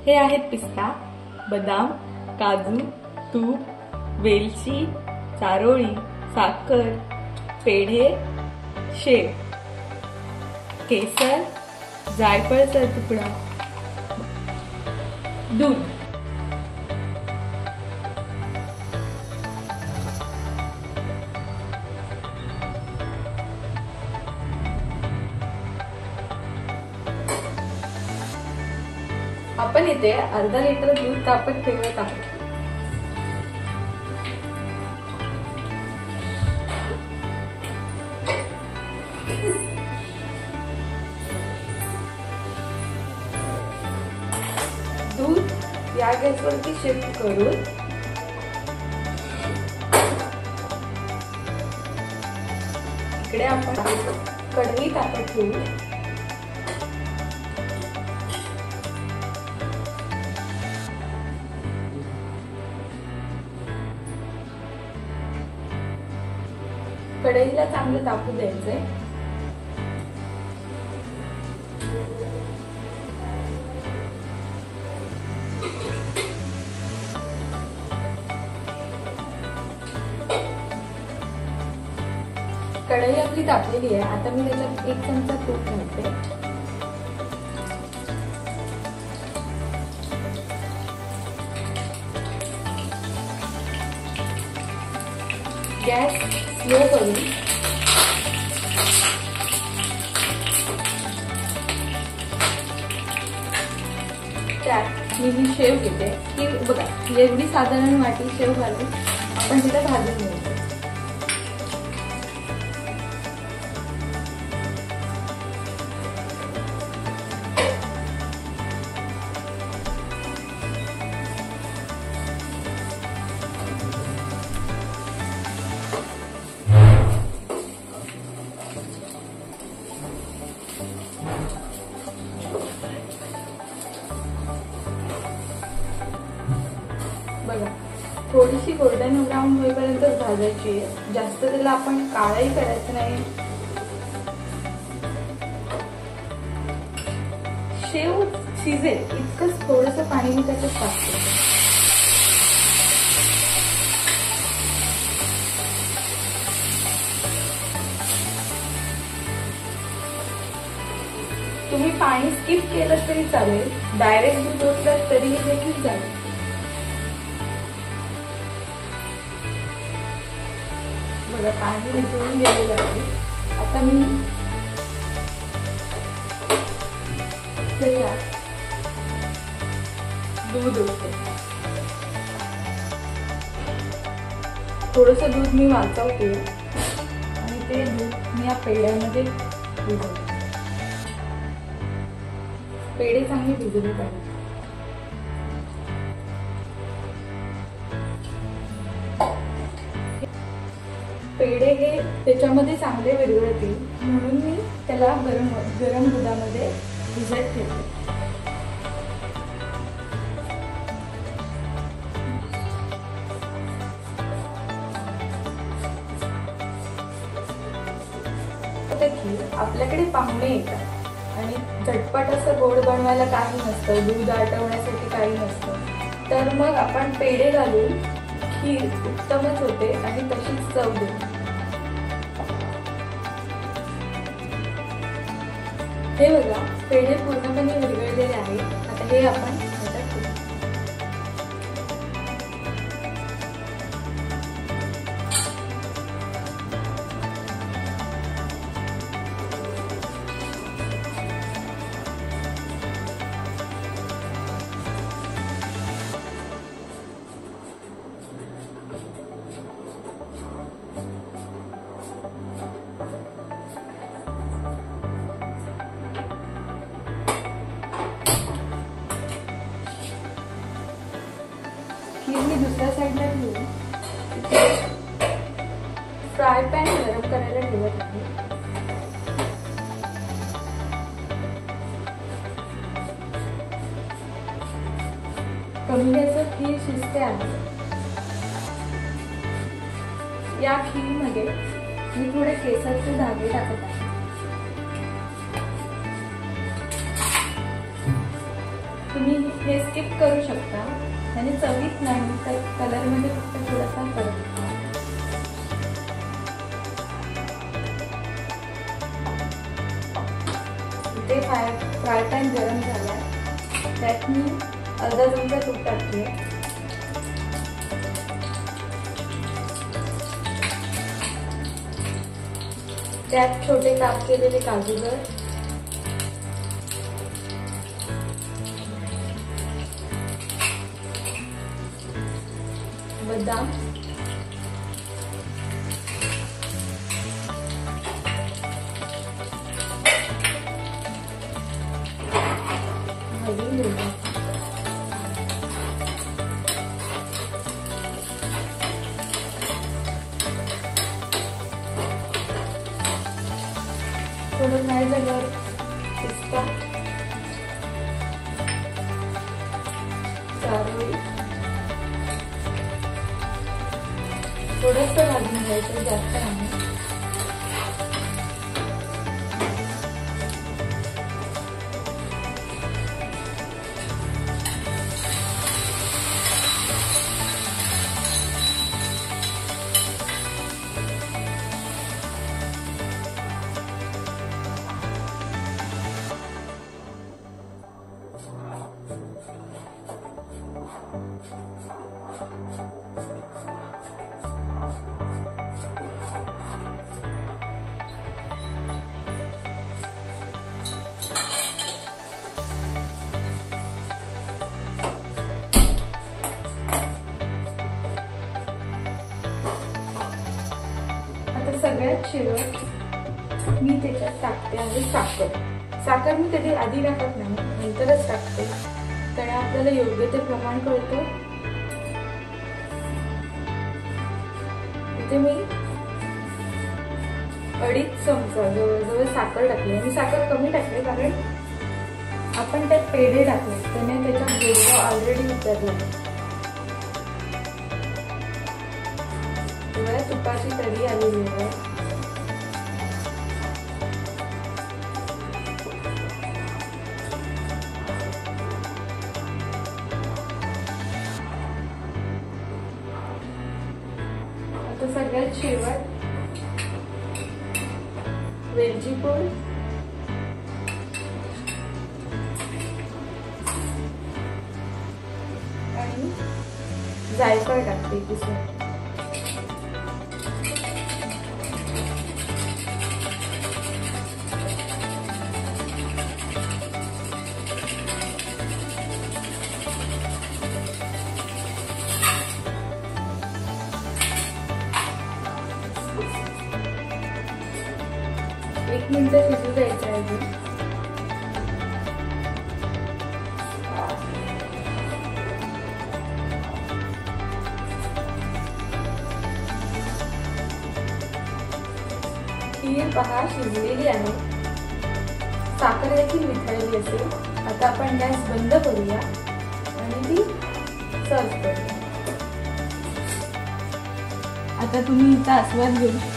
हे आहेत पिस्ता, बदाम, काजू, तूप, वेलची, चारोळी, साखर, पेढे, शेव, केसर, जायफळाचा तुकडा, दूध. आपण इथे अर्धा लिटर दूध तापत ठेवत आहोत. दूध या गॅसवरती शिफ्ट करून इकडे आपण कढई तापत ठेवू. कढईला चांगलं तापू द्यायचंय. कढई आपली तापलेली आहे. आता मी त्याच्यात 1 चमचा तूप घालते. गॅस स्लो करून त्यात मी ही शेव घेते. की बघा, एवढी साधारण वाटी शेव घालून आपण तिला भाजून घ्यायचं. बघा, थोडीशी गोल्डन ब्राऊन होईपर्यंत भाजायची आहे. जास्त त्याला आपण काळाही करायचं नाही. शेव शिजेल इतकंच थोडंसं पाणी मी त्याच्यात टाकते. तुम्ही पाणी स्किप केलं तरी चालेल, डायरेक्ट दूध ओतलं तरीही देखील चालेल. बघा, पाणी निथळून गेलेलं आहे. आता मी दूध ओतते. थोडंसं दूध मी वाचवते आणि ते दूध मी या पेढ्यामध्ये भिजवते. पेढे चांगले भिजले पाहिजे. पेढे हे त्याच्यामध्ये चांगले विरघळतील म्हणून मी त्याला गरम दुधामध्ये भिजत ठेवते. आपल्याकडे पाहुणे येतात आणि झटपट असं गोड बनवायला काही नसतं, दूध आटवण्यासाठी काही नसतं, तर मग आपण पेढे घालून खीर उत्तमच होते आणि तशीच चव देते. हे बघा, पेढे पूर्णपणे विरघळलेले आहेत. आता हे आपण खीर मी दुसऱ्या साईडला ठेवून फ्राय पॅन गरम करायला ठेवत आहे. कमी गॅसवर खीर शिजते आहे. या खीरमध्ये मी थोडे केसरचे धागे टाकत आहे. तुम्ही हे स्किप करू शकता आणि चवीत नाही तर कलरमध्ये फक्त थोडासा फरक येतो. इथे फ्राय पॅन गरम झाला, त्यात मी अर्धा चमचा तूप टाकते. त्यात छोटे काप केलेले काजूगर, बदाम, हळदी, थोडं फ्राय झाल्यावर पिस्ता, चारोळी थोडंसं भाजून घ्यायचं, जास्त नाही. सगळ्यात शेवट मी त्याच्यात टाकते आहे साखर. साखर मी कधी आधी टाकत नाही, नंतरच टाकते, कारण आपल्याला योग्य ते प्रमाण कळतं. इथे मी 2.5 चमचा जवळजवळ साखर टाकली. आणि साखर कमी टाकली कारण आपण त्यात पेढे टाकले, त्याने त्याचा गोडवा ऑलरेडी उतरला. तुपाची तरी आलेली आहे. आता सगळ्यात शेवट वेलची पूड, आणि जायफळ टाकते किसून. एक मिनिट शिजू द्यायचं आहे. खीर पहा शिजलेली आहे, साखर देखील वितळली असेल. आता आपण गॅस बंद करूया आणि ती सर्व करूया. आता तुम्ही इथं आस्वाद घेऊ शकता.